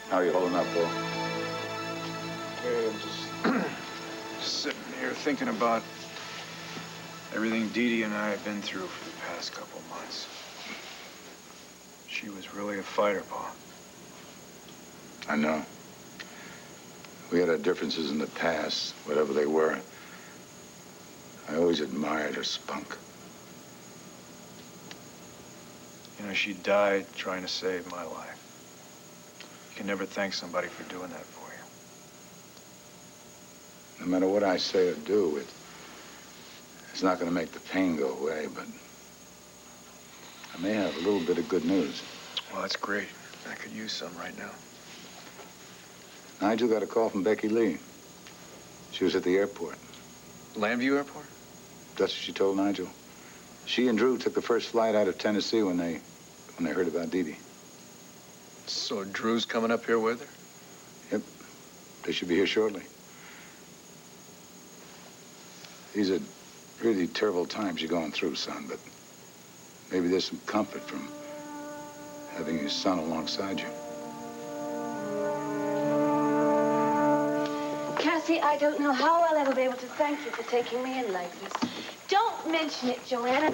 How are you holding up, Bill? Hey, I'm just sitting here thinking about everything Dee Dee and I have been through for the past couple months. She was really a fighter, Pa. I know. We had our differences in the past, whatever they were. I always admired her spunk. You know, she died trying to save my life. You can never thank somebody for doing that for you. No matter what I say or do, it's not going to make the pain go away, but I may have a little bit of good news. Well, that's great. I could use some right now. Nigel got a call from Becky Lee. She was at the airport. Landview Airport? That's what she told Nigel. She and Drew took the first flight out of Tennessee when they heard about Dee Dee. So Drew's coming up here with her? Yep. They should be here shortly. These are really terrible times you're going through, son, but maybe there's some comfort from having your son alongside you. Cassie, I don't know how I'll ever be able to thank you for taking me in like this. Don't mention it, Joanna.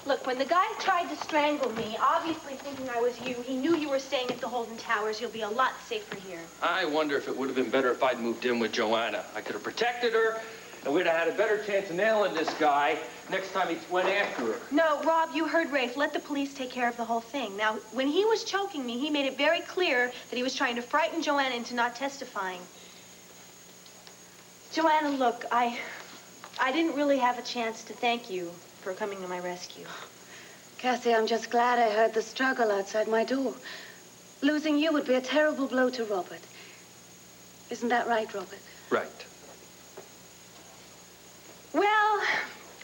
Look, when the guy tried to strangle me, obviously thinking I was you, he knew you were staying at the Holden Towers. You'll be a lot safer here. I wonder if it would have been better if I'd moved in with Joanna. I could have protected her, and we'd have had a better chance of nailing this guy next time he went after her. No, Rob, you heard Rafe. Let the police take care of the whole thing. Now, when he was choking me, he made it very clear that he was trying to frighten Joanna into not testifying. Joanna, look, I didn't really have a chance to thank you for coming to my rescue. Cassie, I'm just glad I heard the struggle outside my door. Losing you would be a terrible blow to Robert. Isn't that right, Robert? Right. Well,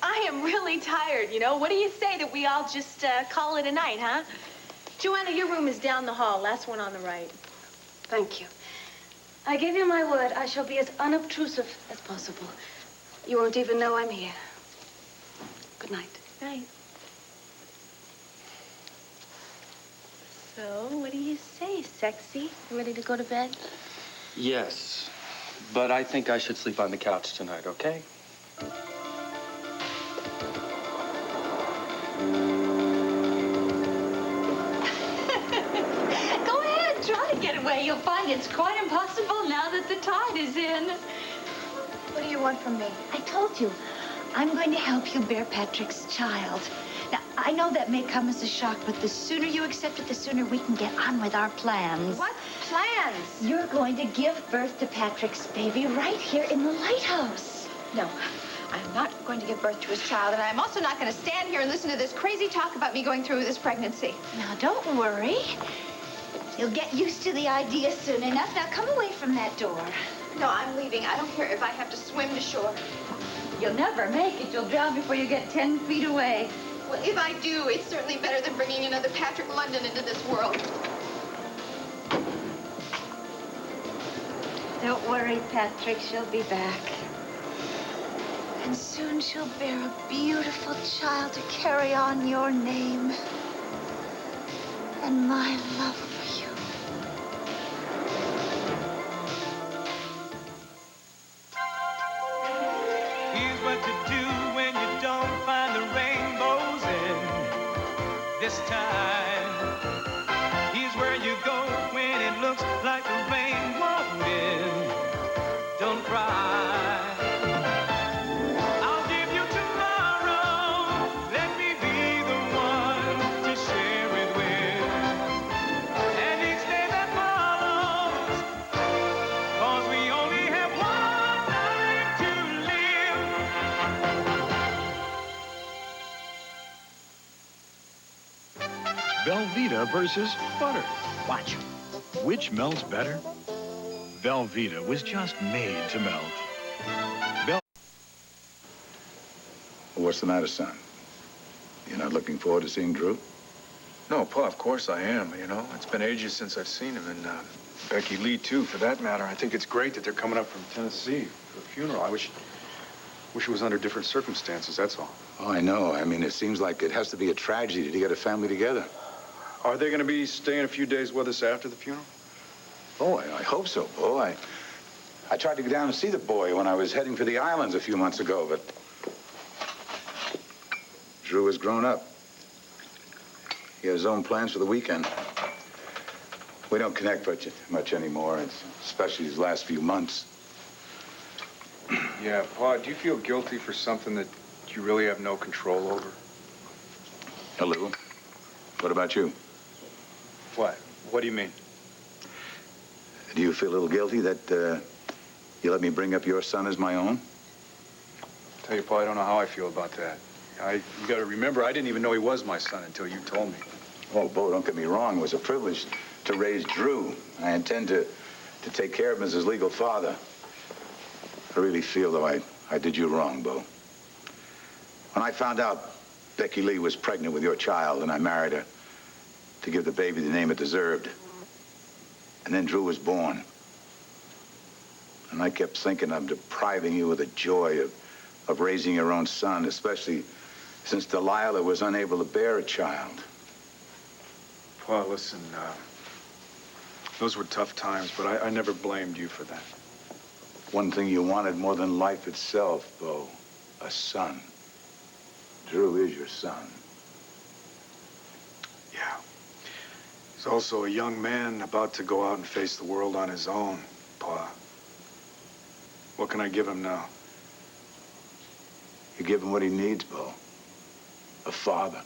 I am really tired, you know. What do you say that we all just call it a night, huh? Joanna, your room is down the hall, last one on the right. Thank you. I give you my word, I shall be as unobtrusive as possible. You won't even know I'm here. Good night. Night. So, what do you say, sexy? You ready to go to bed? Yes, but I think I should sleep on the couch tonight, okay? Go ahead, try to get away. You'll find it's quite impossible now that the tide is in. What do you want from me? I told you, I'm going to help you bear Patrick's child. Now, I know that may come as a shock, but the sooner you accept it, the sooner we can get on with our plans. What plans? You're going to give birth to Patrick's baby right here in the lighthouse. No, I'm not going to give birth to his child, and I'm also not going to stand here and listen to this crazy talk about me going through with this pregnancy. Now, don't worry. You'll get used to the idea soon enough. Now, come away from that door. No, I'm leaving. I don't care if I have to swim to shore. You'll never make it. You'll drown before you get 10 feet away. Well, if I do, it's certainly better than bringing another Patrick London into this world. Don't worry, Patrick. She'll be back. And soon she'll bear a beautiful child to carry on your name. And my love for you. Here's what to do when you don't find the rainbows in this time. Here's where you go when it looks like the rain won't end. Don't cry. I'll give you tomorrow. Let me be the one to share it with. And each day that follows, 'cause we only have one life to live. Velveeta versus butter. Watch. Which melts better? Velveeta was just made to melt. What's the matter, son? You're not looking forward to seeing Drew? No, Pa, of course I am, you know. It's been ages since I've seen him, and Becky Lee, too, for that matter. I think it's great that they're coming up from Tennessee for the funeral. I wish it was under different circumstances, that's all. Oh, I know. I mean, it seems like it has to be a tragedy to get a family together. Are they going to be staying a few days with us after the funeral? Oh, I hope so, Bo. I tried to go down and see the boy when I was heading for the islands a few months ago, but Drew has grown up. He has his own plans for the weekend. We don't connect much anymore, especially these last few months. Yeah, Pa, do you feel guilty for something that you really have no control over? A little. What about you? What? What do you mean? Do you feel a little guilty that you let me bring up your son as my own? Tell you, Pa, I don't know how I feel about that. You got to remember, I didn't even know he was my son until you told me. Oh, Bo, don't get me wrong. It was a privilege to raise Drew. I intend to take care of him as his legal father. I really feel, though, I did you wrong, Bo. When I found out Becky Lee was pregnant with your child, and I married her to give the baby the name it deserved, and then Drew was born. And I kept thinking I'm depriving you of the joy of raising your own son, especially since Delilah was unable to bear a child. Pa, listen, those were tough times, but I never blamed you for that. One thing you wanted more than life itself, Bo, a son. Drew is your son. Yeah. He's also a young man about to go out and face the world on his own, Pa. What can I give him now? You give him what he needs, Bo. A father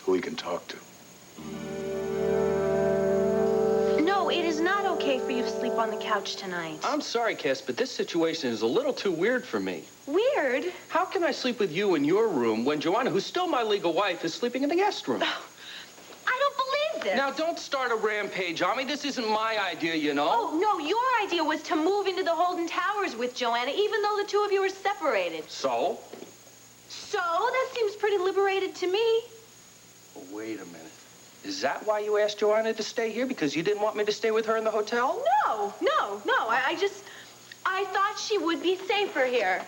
who he can talk to. No, it is not okay for you to sleep on the couch tonight. I'm sorry, Cass, but this situation is a little too weird for me. Weird? How can I sleep with you in your room when Joanna, who's still my legal wife, is sleeping in the guest room? I don't believe this. Now, don't start a rampage on me. This isn't my idea, you know. Oh, no, your idea was to move into the Holden Towers with Joanna, even though the two of you were separated. So? So? That seems pretty liberated to me. Well, wait a minute. Is that why you asked Joanna to stay here? Because you didn't want me to stay with her in the hotel? No. I thought she would be safer here.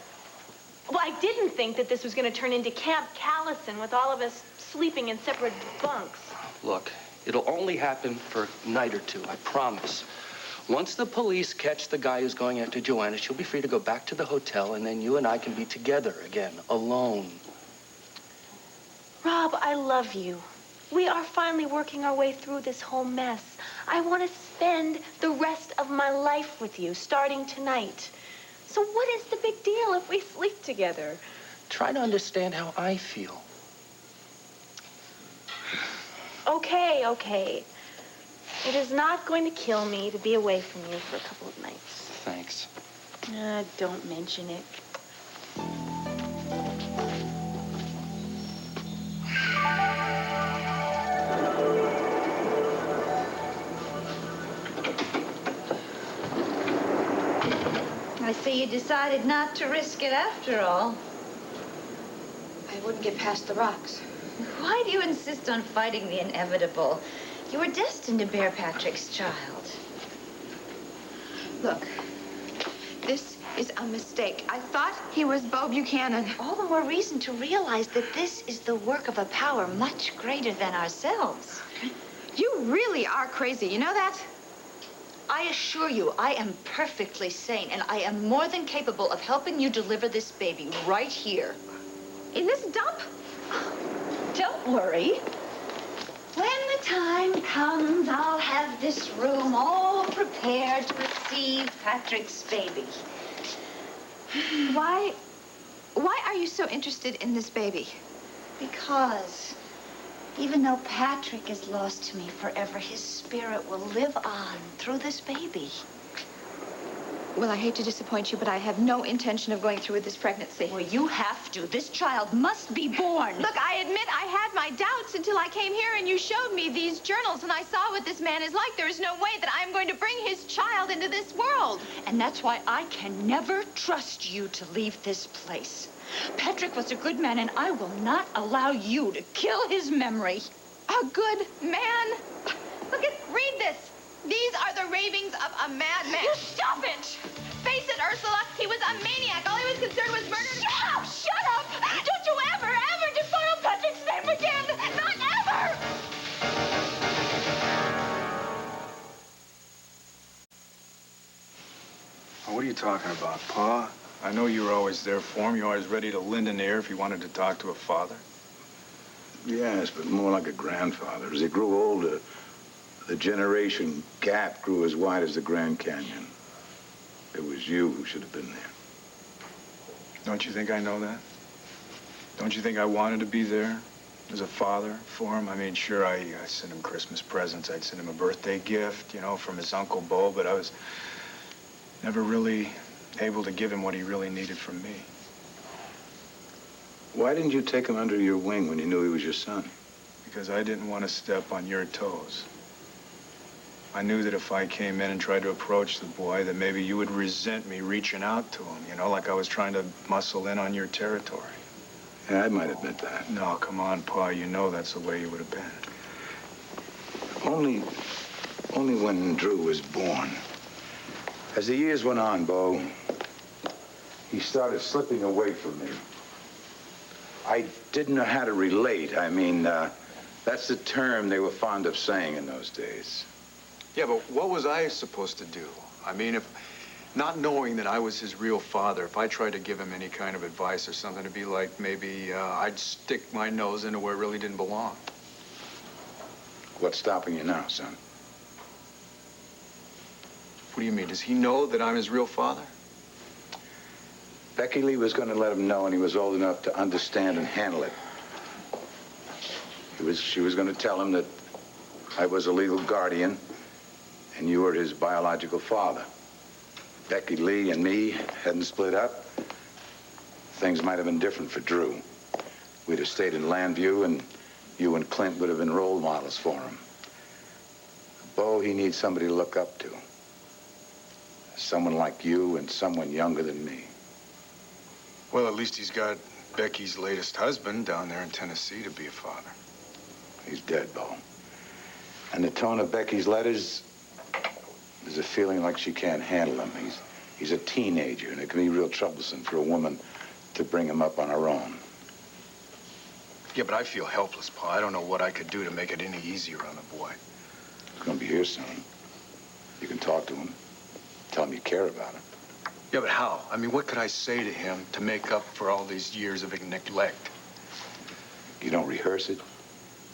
Well, I didn't think that this was going to turn into Camp Callison with all of us sleeping in separate bunks. Look, it'll only happen for a night or two, I promise. Once the police catch the guy who's going after Joanna, she'll be free to go back to the hotel, and then you and I can be together again, alone. Rob, I love you. We are finally working our way through this whole mess. I want to spend the rest of my life with you, starting tonight. So what is the big deal if we sleep together? Try to understand how I feel. Okay. It is not going to kill me to be away from you for a couple of nights. Thanks. Don't mention it. I see you decided not to risk it after all. I wouldn't get past the rocks. Why do you insist on fighting the inevitable? You were destined to bear Patrick's child. Look, this is a mistake. I thought he was Bo Buchanan. All the more reason to realize that this is the work of a power much greater than ourselves. You really are crazy, you know that? I assure you, I am perfectly sane, and I am more than capable of helping you deliver this baby right here. In this dump? Don't worry. When the time comes, I'll have this room all prepared to receive Patrick's baby. Why are you so interested in this baby? Because even though Patrick is lost to me forever, his spirit will live on through this baby. Well, I hate to disappoint you, but I have no intention of going through with this pregnancy. Well, you have to. This child must be born. Look, I admit I had my doubts until I came here and you showed me these journals and I saw what this man is like. There is no way that I'm going to bring his child into this world. And that's why I can never trust you to leave this place. Patrick was a good man, and I will not allow you to kill his memory. A good man? Read this. These are the ravings of a madman. You stop it! Face it, Ursula. He was a maniac. All he was concerned was murder. Shut up! Don't you ever defile Patrick's name again! Not ever! you talking about, Pa? I know you were always there for him. You were always ready to lend an ear if he wanted to talk to a father. Yes, but more like a grandfather. As he grew older, the generation gap grew as wide as the Grand Canyon. It was you who should have been there. Don't you think I know that? Don't you think I wanted to be there as a father for him? I mean, sure, I sent him Christmas presents. I'd send him a birthday gift, you know, from his Uncle Bo, but I was never really able to give him what he really needed from me. Why didn't you take him under your wing when you knew he was your son? Because I didn't want to step on your toes. I knew that if I came in and tried to approach the boy, that maybe you would resent me reaching out to him, you know, like I was trying to muscle in on your territory. Yeah, I might admit that. No, come on, Pa, you know that's the way you would have been. Only when Drew was born. As the years went on, Bo, he started slipping away from me. I didn't know how to relate. I mean, that's the term they were fond of saying in those days. Yeah, but what was I supposed to do? I mean, if not knowing that I was his real father, if I tried to give him any kind of advice or something, it'd be like maybe I'd stick my nose into where it really didn't belong. What's stopping you now, son? What do you mean? Does he know that I'm his real father? Becky Lee was going to let him know when he was old enough to understand and handle it. She was going to tell him that I was a legal guardian and you were his biological father. Becky Lee and me hadn't split up. Things might have been different for Drew. We'd have stayed in Landview and you and Clint would have been role models for him. Bo, he needs somebody to look up to. Someone like you and someone younger than me. Well, at least he's got Becky's latest husband down there in Tennessee to be a father. He's dead, Bo. And the tone of Becky's letters, there's a feeling like she can't handle him. He's a teenager, and it can be real troublesome for a woman to bring him up on her own. Yeah, but I feel helpless, Pa. I don't know what I could do to make it any easier on the boy. He's gonna be here soon. You can talk to him. Tell him you care about him. Yeah, but how? I mean, what could I say to him to make up for all these years of neglect? You don't rehearse it.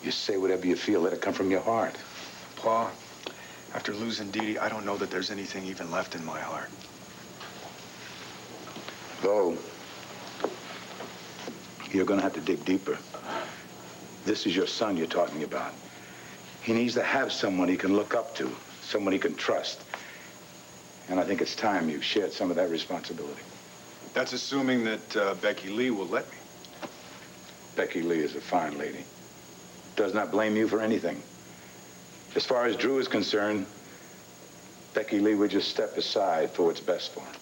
You say whatever you feel. Let it come from your heart. Pa, after losing Dee Dee, I don't know that there's anything even left in my heart. Bo, you're gonna have to dig deeper. This is your son you're talking about. He needs to have someone he can look up to, someone he can trust. And I think it's time you shared some of that responsibility. That's assuming that Becky Lee will let me. Becky Lee is a fine lady. Does not blame you for anything. As far as Drew is concerned, Becky Lee would just step aside for what's best for him.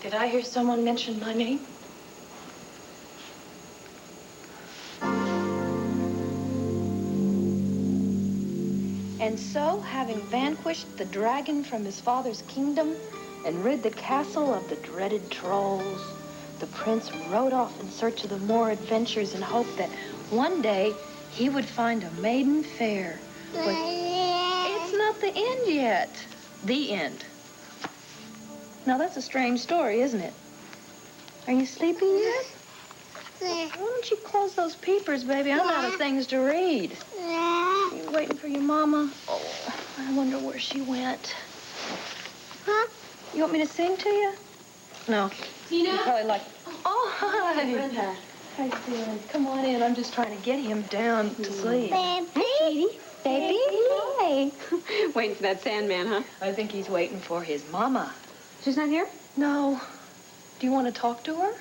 Did I hear someone mention my name? And so, having vanquished the dragon from his father's kingdom and rid the castle of the dreaded trolls, the prince rode off in search of the more adventures in hope that one day he would find a maiden fair. But it's not the end yet. The end. Now, that's a strange story, isn't it? Are you sleeping yet? Why don't you close those peepers, baby? I'm out of things to read. You waiting for your mama? Oh, I wonder where she went. Huh? You want me to sing to you? No. Tina? You probably like... Oh, hi. Brenda. How you doing? Come on in. I'm just trying to get him down to sleep. Baby. Baby. Hi. Waiting for that Sandman, huh? I think he's waiting for his mama. She's not here? No. Do you want to talk to her?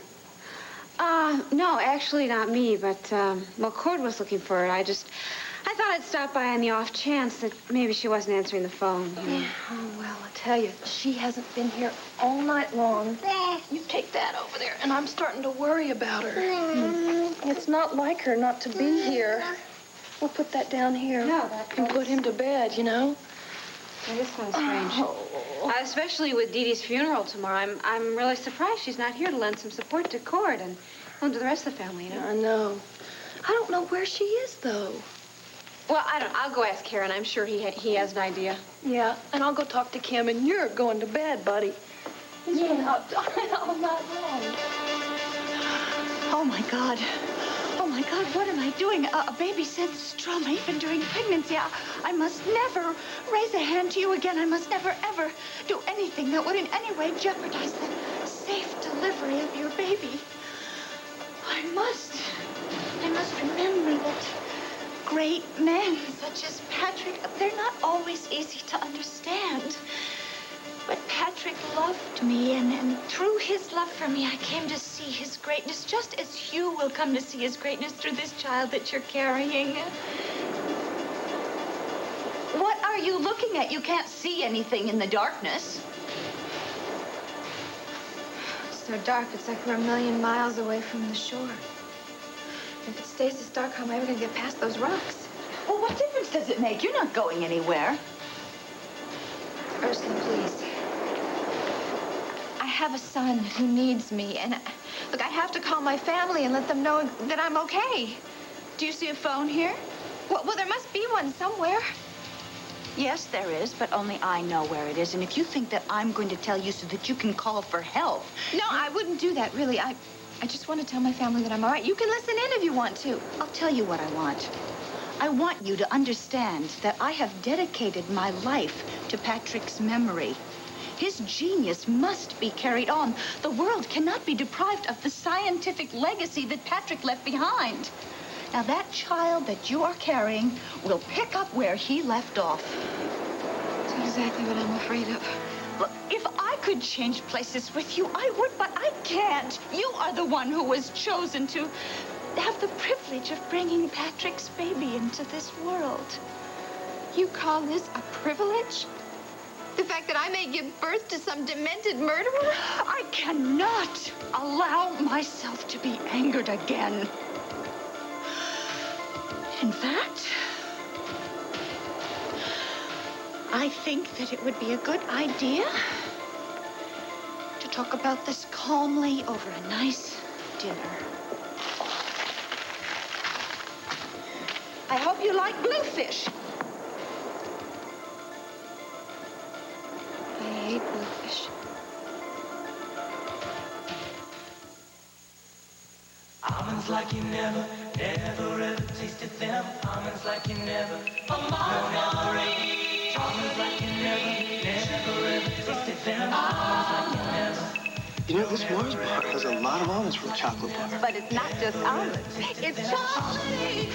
No, actually not me, but, well, Cord was looking for her. I thought I'd stop by on the off chance that maybe she wasn't answering the phone. You know? Yeah. Oh, well, I tell you, she hasn't been here all night long. You take that over there, and I'm starting to worry about her. It's not like her not to be here. We'll put that down here. No, and put him to bed, you know? It is kind of strange. Especially with Dee Dee's funeral tomorrow. I'm really surprised she's not here to lend some support to Cord and to the rest of the family, you know? I know. I don't know where she is, though. Well, I don't. I'll go ask Karen. I'm sure he has an idea. Yeah, and I'll go talk to Kim, and you're going to bed, buddy. He's been up all night long. Oh, my God. Oh, my God, what am I doing? A baby sense trauma, even during pregnancy. I must never raise a hand to you again. I must never, ever do anything that would in any way jeopardize the safe delivery of your baby. I must remember that great men such as Patrick, they're not always easy to understand. But Patrick loved me, and through his love for me, I came to see his greatness, just as Hugh will come to see his greatness through this child that you're carrying. What are you looking at? You can't see anything in the darkness. It's so dark. It's like we're a million miles away from the shore. If it stays this dark, how am I ever going to get past those rocks? Well, what difference does it make? You're not going anywhere. Ursula, please. I have a son who needs me, and look, I have to call my family and let them know that I'm okay. Do you see a phone here? Well, there must be one somewhere. Yes, there is, but only I know where it is. And if you think that I'm going to tell you so that you can call for help... No, I wouldn't do that, really. I just want to tell my family that I'm all right. You can listen in if you want to. I'll tell you what I want. I want you to understand that I have dedicated my life to Patrick's memory. His genius must be carried on. The world cannot be deprived of the scientific legacy that Patrick left behind. Now, that child that you are carrying will pick up where he left off. That's exactly what I'm afraid of. Look, if I could change places with you, I would, but I can't. You are the one who was chosen to have the privilege of bringing Patrick's baby into this world. You call this a privilege? The fact that I may give birth to some demented murderer? I cannot allow myself to be angered again. In fact, I think that it would be a good idea to talk about this calmly over a nice dinner. I hope you like bluefish. I hate bluefish. Almonds like you never, ever tasted them. Almonds like you never, never ate. Almonds like you never tasted them. Almonds like you never. You know, this Mars bar has a lot of almonds from chocolate bar. But it's not just almonds. It's chocolate.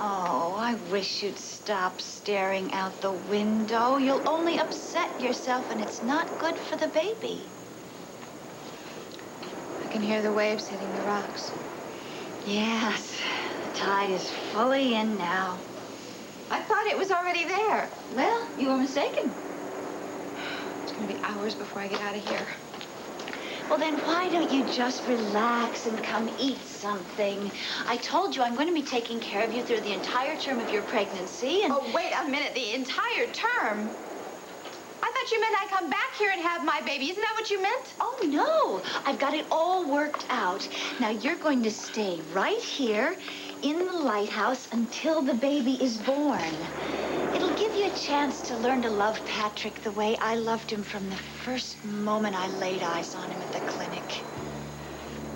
Oh, I wish you'd stop staring out the window. You'll only upset yourself, and it's not good for the baby. I can hear the waves hitting the rocks. Yes, the tide is fully in now. I thought it was already there. Well, you were mistaken. It's going to be hours before I get out of here. Well, then why don't you just relax and come eat something? I told you I'm going to be taking care of you through the entire term of your pregnancy, and... Oh, wait a minute. The entire term? I thought you meant I'd come back here and have my baby. Isn't that what you meant? Oh, no. I've got it all worked out. Now, you're going to stay right here in the lighthouse until the baby is born. It'll give you a chance to learn to love Patrick the way I loved him from the first moment I laid eyes on him at the clinic.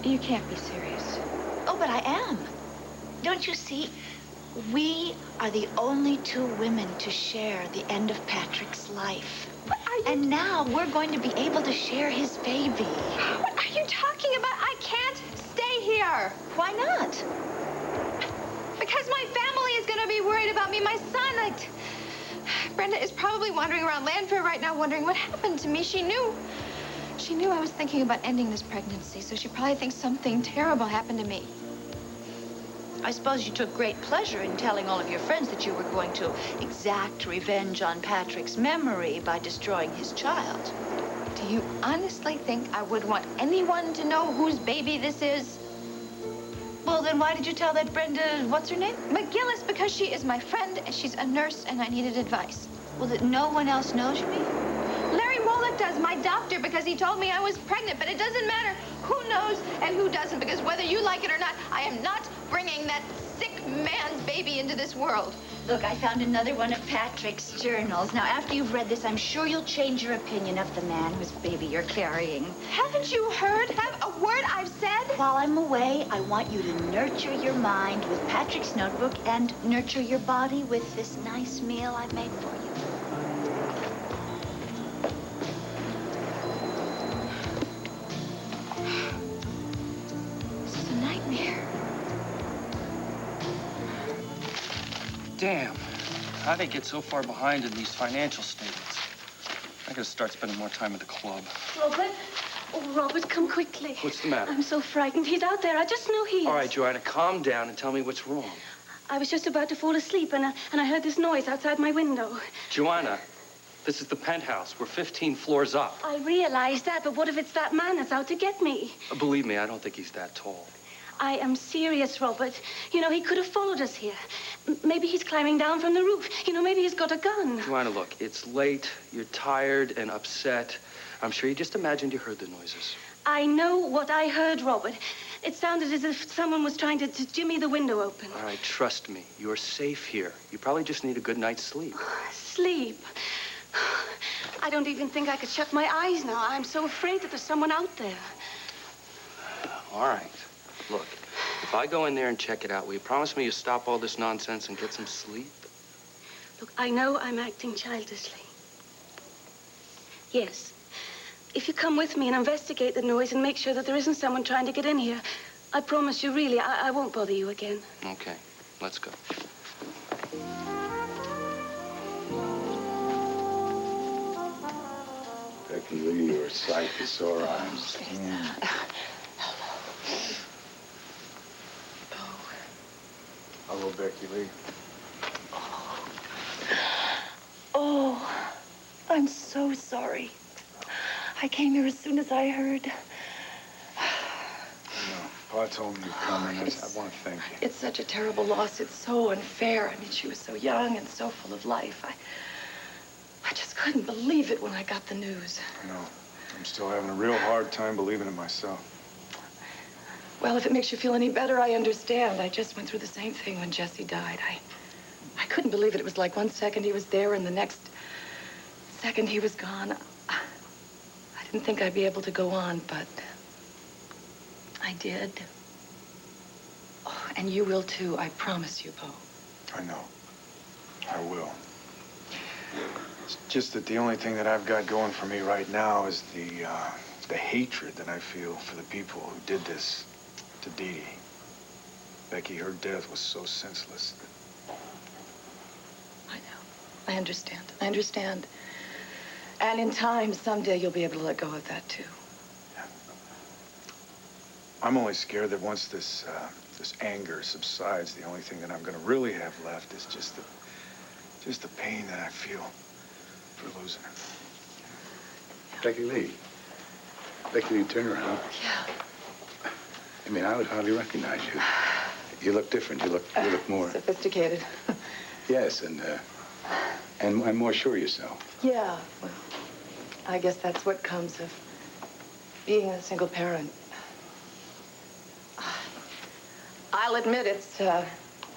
You can't be serious. Oh, but I am. Don't you see? We are the only two women to share the end of Patrick's life. And now we're going to be able to share his baby. What are you talking about? I can't stay here. Why not? Because my family is going to be worried about me. My son, Brenda is probably wandering around Landfair right now wondering what happened to me. She knew I was thinking about ending this pregnancy, so she probably thinks something terrible happened to me. I suppose you took great pleasure in telling all of your friends that you were going to exact revenge on Patrick's memory by destroying his child. Do you honestly think I would want anyone to know whose baby this is? Well, then why did you tell that Brenda, what's her name? McGillis, because she is my friend, and she's a nurse, and I needed advice. Well, that no one else knows me? Larry Wallach does, my doctor, because he told me I was pregnant. But it doesn't matter who knows and who doesn't, because whether you like it or not, I am not bringing that sick man's baby into this world. Look, I found another one of Patrick's journals. Now, after you've read this, I'm sure you'll change your opinion of the man whose baby you're carrying. Haven't you heard a word I've said? While I'm away, I want you to nurture your mind with Patrick's notebook and nurture your body with this nice meal I've made for you. This is a nightmare. Damn. How'd they get so far behind in these financial statements? I gotta start spending more time at the club. Robert? Oh, Robert, come quickly. What's the matter? I'm so frightened. He's out there. I just know he is. All right, Joanna, calm down and tell me what's wrong. I was just about to fall asleep, and I heard this noise outside my window. Joanna, this is the penthouse. We're 15 floors up. I realize that, but what if it's that man that's out to get me? Believe me, I don't think he's that tall. I am serious, Robert. You know, he could have followed us here. Maybe he's climbing down from the roof. You know, maybe he's got a gun. Joanna, look, it's late. You're tired and upset. I'm sure you just imagined you heard the noises. I know what I heard, Robert. It sounded as if someone was trying to jimmy the window open. All right, trust me. You're safe here. You probably just need a good night's sleep. Sleep. I don't even think I could shut my eyes now. I'm so afraid that there's someone out there. All right. Look, if I go in there and check it out, will you promise me you'll stop all this nonsense and get some sleep? Look, I know I'm acting childishly. Yes. If you come with me and investigate the noise and make sure that there isn't someone trying to get in here, I promise you, really, I won't bother you again. Okay, let's go. Becky Lee, your sight is sore eyes. Hello, Becky Lee. Oh, I'm so sorry. I came here as soon as I heard. Pa told me you'd come, and I want to thank you. It's such a terrible loss. It's so unfair. I mean, she was so young and so full of life. I just couldn't believe it when I got the news. I know. I'm still having a real hard time believing it myself. Well, if it makes you feel any better, I understand. I just went through the same thing when Jesse died. I couldn't believe it. It was like 1 second he was there, and the next second he was gone. I didn't think I'd be able to go on, but I did. Oh, and you will too, I promise you, Bo. I know. I will. It's just that the only thing that I've got going for me right now is the hatred that I feel for the people who did this to Dee Dee. Becky, her death was so senseless. I know. I understand. I understand. And in time, someday, you'll be able to let go of that, too. Yeah. I'm only scared that once this anger subsides, the only thing that I'm going to really have left is just the pain that I feel for losing her. Becky Lee. Becky Lee Turner, huh? Yeah. I mean, I would hardly recognize you. You look different. You look more... Sophisticated. Yes, and more sure of yourself. Yeah. Well, I guess that's what comes of being a single parent. I'll admit it's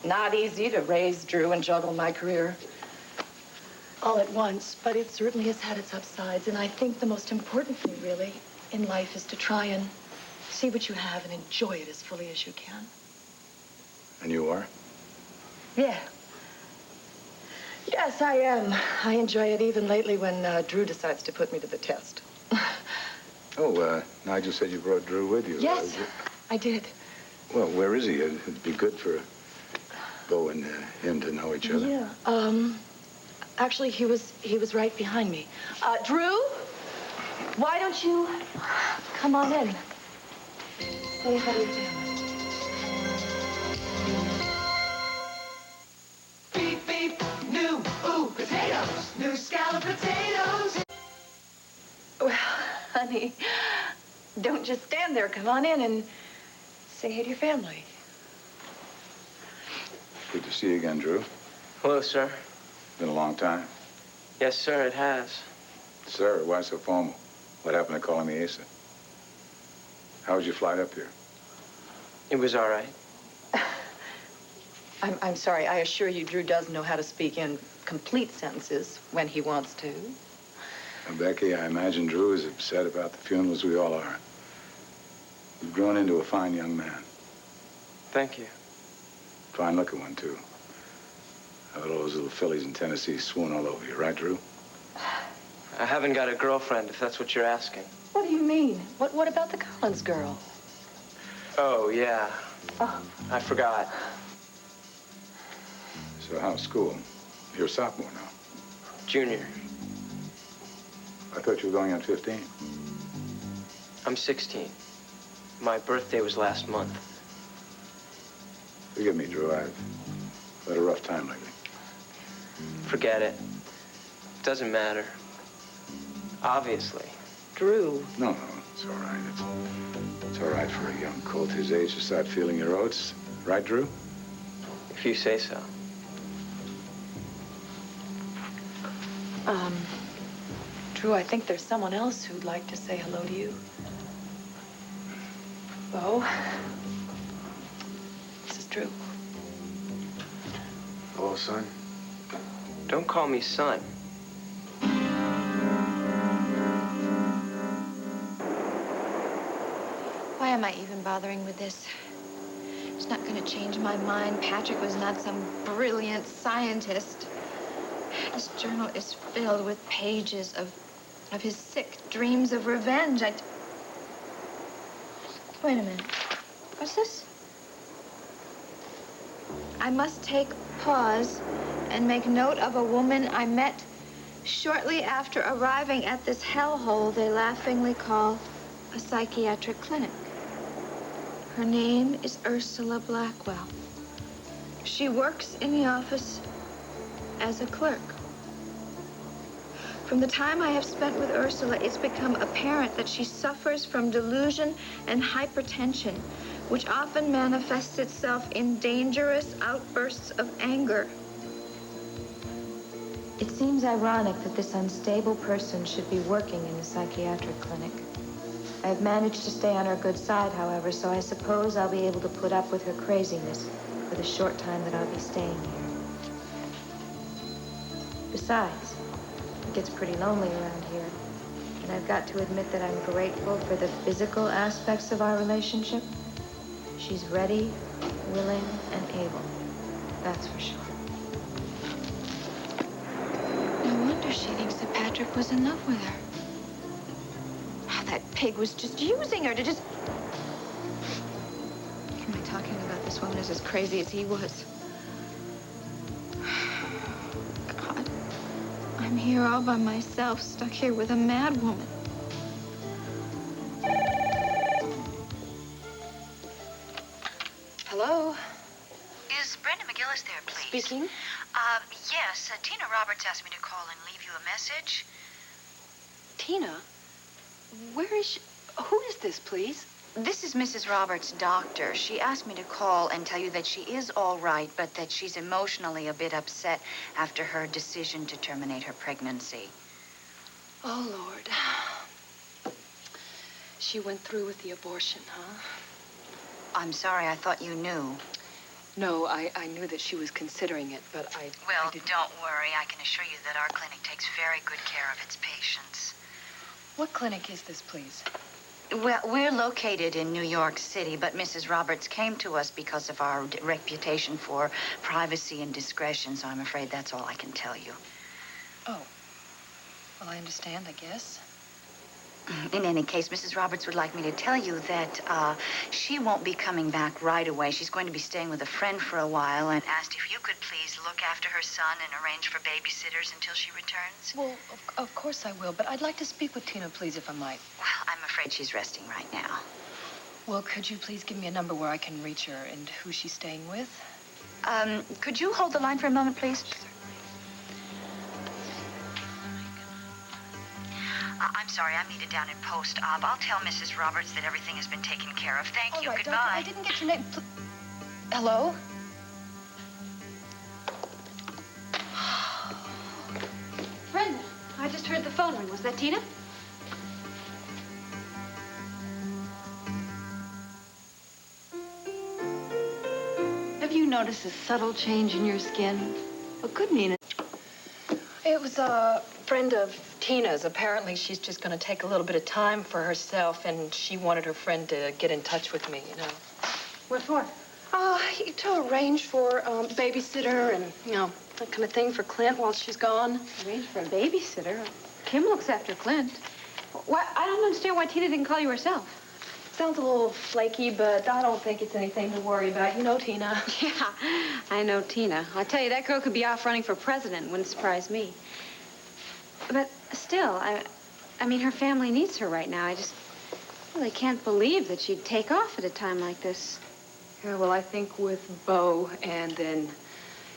not easy to raise Drew and juggle my career all at once, but it certainly has had its upsides. And I think the most important thing, really, in life is to try and see what you have and enjoy it as fully as you can. And you are? Yeah. Yes, I am. I enjoy it even lately when Drew decides to put me to the test. Oh, Nigel said you brought Drew with you. Yes, I did. Well, where is he? It'd be good for Bo and him to know each other. Yeah. Actually, he was right behind me. Drew, why don't you come on in? Say hi to your family. Beep, beep, new, potatoes, new scallop potatoes. Well, honey, don't just stand there. Come on in and say hey to your family. Good to see you again, Drew. Hello, sir. Been a long time. Yes, sir, it has. Sir, why so formal? What happened to calling me Asa? How was your flight up here? It was all right. I'm sorry. I assure you, Drew does know how to speak in complete sentences when he wants to. Becky, I imagine Drew is upset about the funeral as we all are. You've grown into a fine young man. Thank you. Fine looking one, too. How about all those little fillies in Tennessee swoon all over you, right, Drew? I haven't got a girlfriend, if that's what you're asking. What do you mean? What about the Collins girl? Oh, yeah. Oh. I forgot. So how's school? You're a sophomore now. Junior. I thought you were going on 15. I'm 16. My birthday was last month. Forgive me, Drew. I've had a rough time lately. Forget it. Doesn't matter. Obviously. Drew. No, it's all right. It's all right for a young colt his age to start feeling your oats. Right, Drew? If you say so. Drew, I think there's someone else who'd like to say hello to you. Bo? This is Drew. Hello, son. Don't call me son. Why am I even bothering with this? It's not going to change my mind. Patrick was not some brilliant scientist. This journal is filled with pages of his sick dreams of revenge. Wait a minute. What's this? I must take pause and make note of a woman I met shortly after arriving at this hellhole they laughingly call a psychiatric clinic. Her name is Ursula Blackwell. She works in the office as a clerk. From the time I have spent with Ursula, it's become apparent that she suffers from delusion and hypertension, which often manifests itself in dangerous outbursts of anger. It seems ironic that this unstable person should be working in a psychiatric clinic. I have managed to stay on her good side, however, so I suppose I'll be able to put up with her craziness for the short time that I'll be staying here. Besides, it gets pretty lonely around here, and I've got to admit that I'm grateful for the physical aspects of our relationship. She's ready, willing, and able. That's for sure. No wonder she thinks that Patrick was in love with her. That pig was just using her to just... Am I talking about this woman is as crazy as he was? God, I'm here all by myself, stuck here with a mad woman. Hello? Is Brenda McGillis there, please? Speaking. Yes. Tina Roberts asked me to call and leave you a message. Tina? Where is she? Who is this, please? This is Mrs. Roberts' doctor. She asked me to call and tell you that she is all right, but that she's emotionally a bit upset after her decision to terminate her pregnancy. Oh, Lord. She went through with the abortion, huh? I'm sorry, I thought you knew. No, I knew that she was considering it, but I didn't... Don't worry. I can assure you that our clinic takes very good care of its patients. What clinic is this, please? Well, we're located in New York City, but Mrs. Roberts came to us because of our reputation for privacy and discretion, so I'm afraid that's all I can tell you. Oh. Well, I understand, I guess. In any case, Mrs. Roberts would like me to tell you that she won't be coming back right away. She's going to be staying with a friend for a while and asked if you could please look after her son and arrange for babysitters until she returns. Well, of course I will, but I'd like to speak with Tina, please, if I might. Well, I'm afraid she's resting right now. Well, could you please give me a number where I can reach her and who she's staying with? Could you hold the line for a moment, please? I'm sorry, I'm needed down in post. I'll tell Mrs. Roberts that everything has been taken care of. Thank you. All right, Goodbye. Doctor, I didn't get your name. Hello? Brenda. I just heard the phone ring. Was that Tina? Have you noticed a subtle change in your skin? What could mean it? It was a friend of Tina's. Apparently, she's just going to take a little bit of time for herself, and she wanted her friend to get in touch with me, you know. What for? To arrange for a babysitter and, you know, that kind of thing for Clint while she's gone. Arrange for a babysitter? Kim looks after Clint. Why, I don't understand why Tina didn't call you herself. Sounds a little flaky, but I don't think it's anything to worry about. You know Tina. Yeah, I know Tina. I'll tell you, that girl could be off running for president. Wouldn't surprise me. But still, I mean, her family needs her right now. I just really can't believe that she'd take off at a time like this. Yeah, well, I think with Bo and then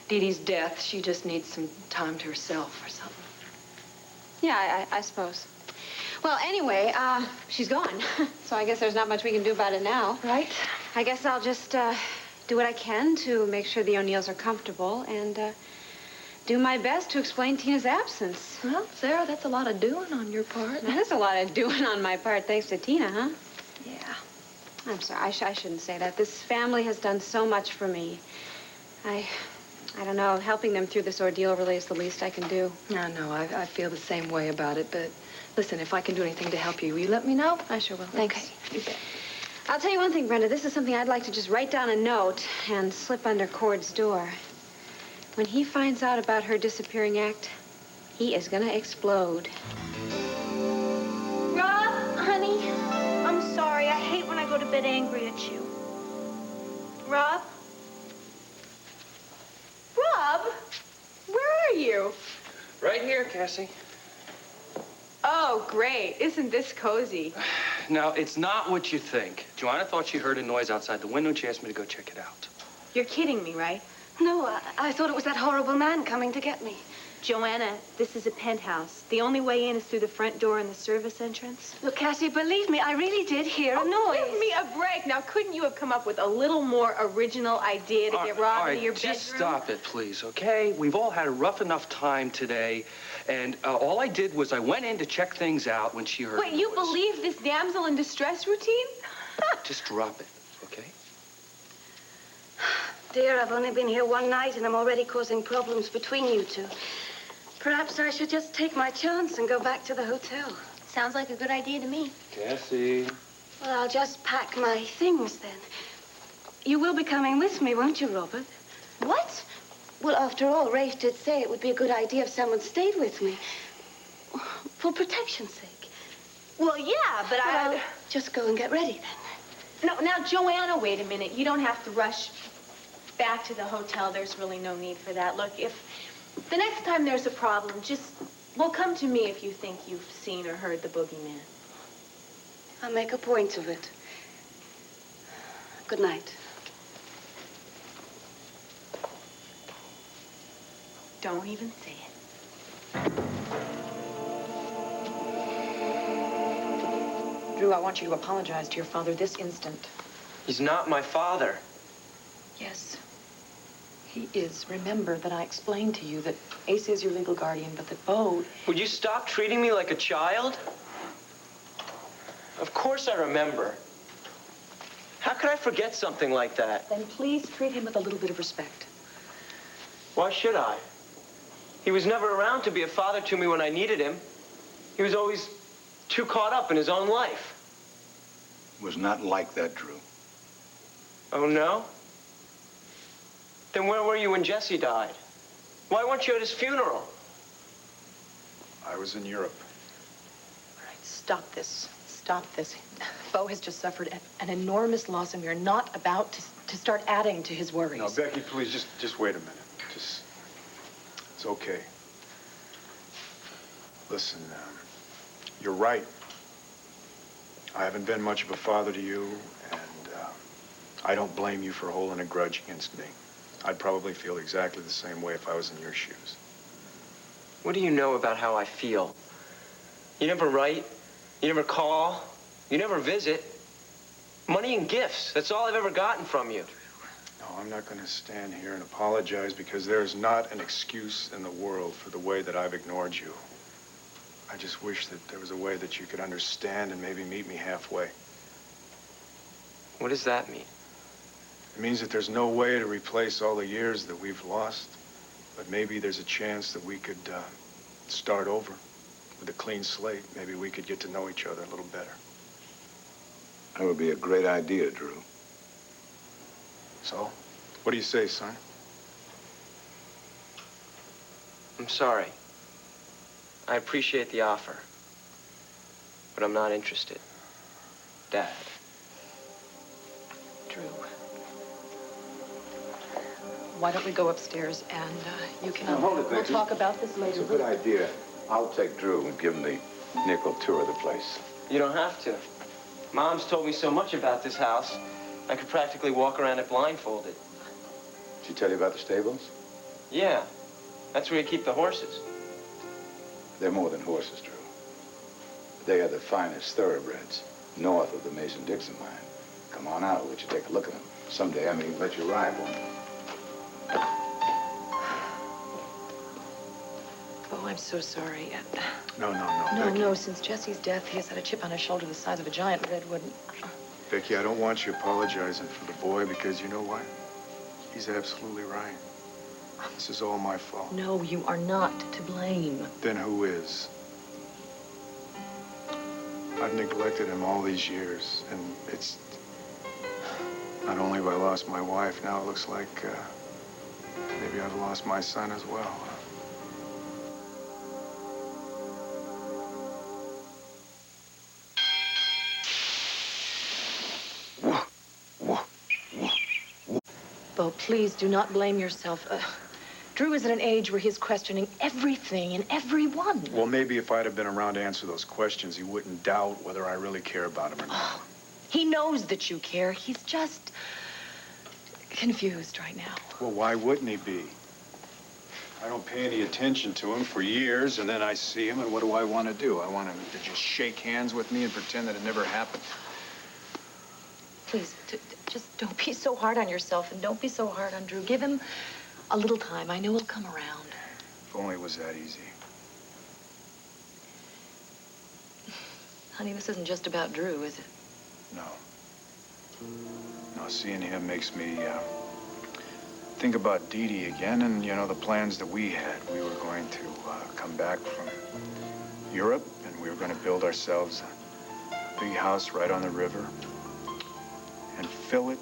Dee Dee's death, she just needs some time to herself or something. Yeah, I suppose. Well, anyway, she's gone. So I guess there's not much we can do about it now. Right. I guess I'll just do what I can to make sure the O'Neills are comfortable and do my best to explain Tina's absence. Well, Sarah, that's a lot of doing on your part. That is a lot of doing on my part, thanks to Tina, huh? Yeah. I'm sorry. I shouldn't say that. This family has done so much for me. I don't know. Helping them through this ordeal really is the least I can do. I know. I feel the same way about it, but listen, if I can do anything to help you, will you let me know? I sure will. Thanks. Okay. You bet. I'll tell you one thing, Brenda. This is something I'd like to just write down a note and slip under Cord's door. When he finds out about her disappearing act, he is gonna explode. Rob, honey, I'm sorry. I hate when I go to bed angry at you. Rob? Rob? Where are you? Right here, Cassie. Oh, great. Isn't this cozy? Now, it's not what you think. Joanna thought she heard a noise outside the window, and she asked me to go check it out. You're kidding me, right? No, I thought it was that horrible man coming to get me. Joanna, this is a penthouse. The only way in is through the front door and the service entrance. Look, Cassie, believe me, I really did hear a noise. Give me a break. Now, couldn't you have come up with a little more original idea to get Rob into your bedroom? Just stop it, please, okay? We've all had a rough enough time today, and all I did was I went in to check things out when she heard Wait, the you noise. believe this damsel in distress routine? Just drop it, okay? Dear, I've only been here one night and I'm already causing problems between you two. Perhaps I should just take my chance and go back to the hotel. Sounds like a good idea to me. Cassie. Well, I'll just pack my things then. You will be coming with me, won't you, Robert? What? Well, after all, Rafe did say it would be a good idea if someone stayed with me. For protection's sake. Well, yeah, but Well, I'll just go and get ready then. No, now, Joanna, wait a minute. You don't have to rush back to the hotel. There's really no need for that. Look, if the next time there's a problem, well, come to me if you think you've seen or heard the boogeyman. I'll make a point of it. Good night. Don't even say it. Drew, I want you to apologize to your father this instant. He's not my father. Yes, he is. Remember that I explained to you that Ace is your legal guardian, but that Bo... Would you stop treating me like a child? Of course I remember. How could I forget something like that? Then please treat him with a little bit of respect. Why should I? He was never around to be a father to me when I needed him. He was always too caught up in his own life. It was not like that, Drew. Oh, no? Then where were you when Jesse died? Why weren't you at his funeral? I was in Europe. All right, stop this. Stop this. Bo has just suffered an enormous loss, and we are not about to start adding to his worries. Now, Becky, please, just wait a minute. It's okay. Listen, you're right. I haven't been much of a father to you, and I don't blame you for holding a grudge against me. I'd probably feel exactly the same way if I was in your shoes. What do you know about how I feel? You never write. You never call. You never visit. Money and gifts. That's all I've ever gotten from you. No, I'm not going to stand here and apologize because there's not an excuse in the world for the way that I've ignored you. I just wish that there was a way that you could understand and maybe meet me halfway. What does that mean? It means that there's no way to replace all the years that we've lost, but maybe there's a chance that we could start over with a clean slate. Maybe we could get to know each other a little better. That would be a great idea, Drew. So, what do you say, son? I'm sorry. I appreciate the offer, but I'm not interested. Dad. Drew, why don't we go upstairs and you can... Now, hold it, we'll Becky. talk about this later. It's a good idea. I'll take Drew and give him the nickel tour of the place. You don't have to. Mom's told me so much about this house, I could practically walk around it blindfolded. Did she tell you about the stables? Yeah, that's where you keep the horses. They're more than horses, Drew. They are the finest thoroughbreds north of the Mason-Dixon line. Come on out, let you take a look at them. Someday I may let you ride one. Oh, I'm so sorry. No, No, Becky. since Jesse's death, he has had a chip on his shoulder the size of a giant redwood. Becky, I don't want you apologizing for the boy because you know what? He's absolutely right. This is all my fault. No, you are not to blame. Then who is? I've neglected him all these years, and it's... Not only have I lost my wife, now it looks like maybe I've lost my son as well. Bo, please do not blame yourself. Drew is at an age where he's questioning everything and everyone. Well, maybe if I'd have been around to answer those questions, he wouldn't doubt whether I really care about him or not. He knows that you care. He's just confused right now. Well, why wouldn't he be? I don't pay any attention to him for years, and then I see him, and what do I want to do? I want him to just shake hands with me and pretend that it never happened. Please, just don't be so hard on yourself, and don't be so hard on Drew. Give him a little time. I know he'll come around. If only it was that easy. Honey, this isn't just about Drew, is it? No. No, seeing him makes me think about Dee Dee again and, you know, the plans that we had. We were going to come back from Europe, and we were going to build ourselves a big house right on the river and fill it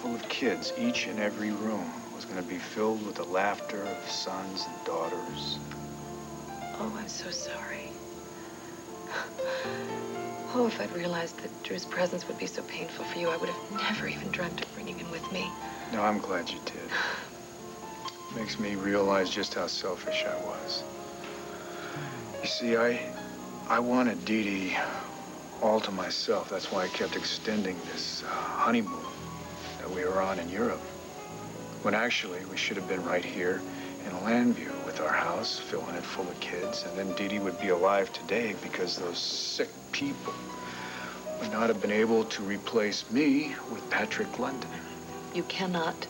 full of kids. Each and every room was going to be filled with the laughter of sons and daughters. Oh, I'm so sorry. Oh, if I'd realized that Drew's presence would be so painful for you, I would have never even dreamt of bringing him with me. No, I'm glad you did. Makes me realize just how selfish I was. You see, I wanted Dee Dee all to myself. That's why I kept extending this honeymoon that we were on in Europe. When actually, we should have been right here in Landview with our house, filling it full of kids, and then Dee Dee would be alive today because those sick people would not have been able to replace me with Patrick London. You cannot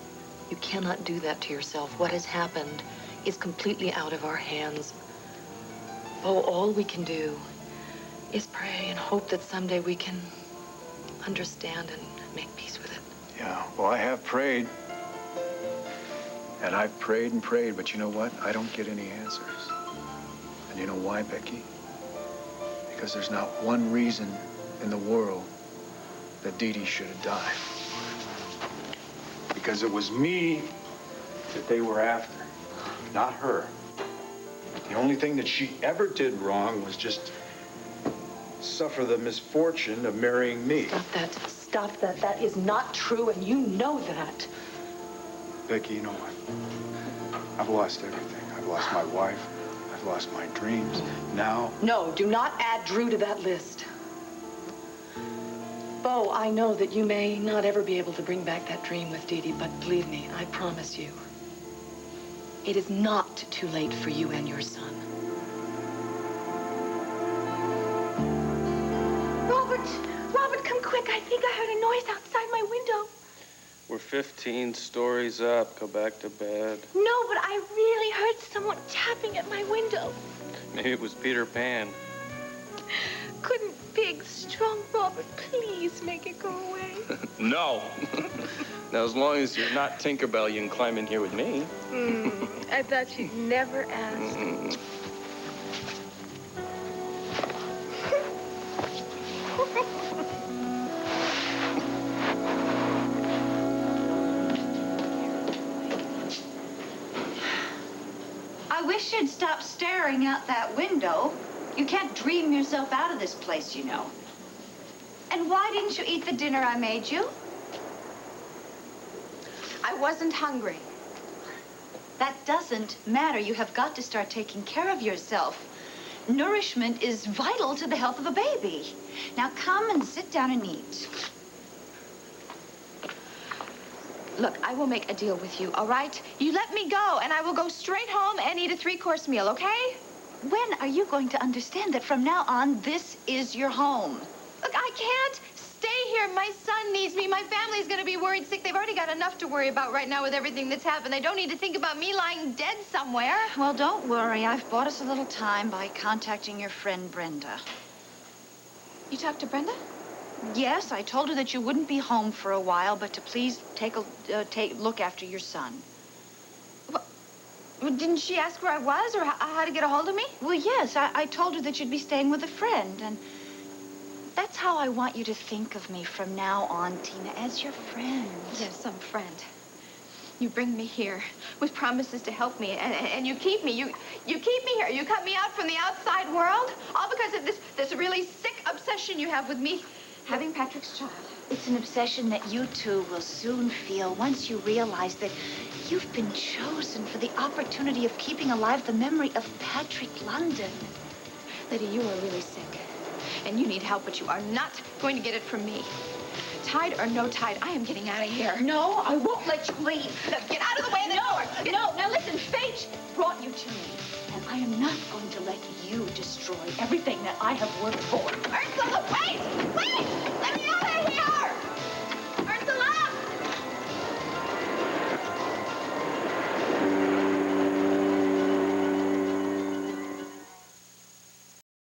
do that to yourself. What has happened is completely out of our hands. Oh, all we can do is pray and hope that someday we can understand and make peace with it. Yeah, well, I have prayed. And I've prayed and prayed, but you know what? I don't get any answers. And you know why, Becky? Because there's not one reason in the world that Dee Dee should have died. Because it was me that they were after, not her. The only thing that she ever did wrong was just suffer the misfortune of marrying me. Stop that. That is not true, and you know that. Becky, you know what? I've lost everything. I've lost my wife. I've lost my dreams. Now... No, do not add Drew to that list. Bo, I know that you may not ever be able to bring back that dream with Dee Dee, but believe me, I promise you, it is not too late for you and your son. Robert, come quick. I think I heard a noise outside my window. We're 15 stories up. Go back to bed. No, but I really heard someone tapping at my window. Maybe it was Peter Pan. Couldn't big, strong Robert please make it go away? No. Now, as long as you're not Tinkerbell, you can climb in here with me. I thought you'd never ask. I wish you'd stop staring out that window. You can't dream yourself out of this place, you know. And why didn't you eat the dinner I made you? I wasn't hungry. That doesn't matter. You have got to start taking care of yourself. Nourishment is vital to the health of a baby. Now come and sit down and eat. Look, I will make a deal with you, all right? You let me go, and I will go straight home and eat a 3-course meal, okay? When are you going to understand that from now on, this is your home? Look, I can't stay here. My son needs me. My family's gonna be worried sick. They've already got enough to worry about right now with everything that's happened. They don't need to think about me lying dead somewhere. Well, don't worry. I've bought us a little time by contacting your friend Brenda. You talked to Brenda? Yes, I told her that you wouldn't be home for a while, but to please look after your son. Well, didn't she ask where I was or how to get a hold of me? Well, yes, I told her that you'd be staying with a friend, and that's how I want you to think of me from now on, Tina, as your friend. Yes, some friend. You bring me here with promises to help me, and you keep me. You keep me here. You cut me out from the outside world, all because of this really sick obsession you have with me having Patrick's child. It's an obsession that you two will soon feel once you realize that you've been chosen for the opportunity of keeping alive the memory of Patrick London. Lady, you are really sick, and you need help, but you are not going to get it from me. Tide or no tide, I am getting out of here. No, I won't let you leave. No, get out of the way of the door. No, now listen, fate brought you to me, and I am not going to let you destroy everything that I have worked for. Ursula, wait! Wait! Let me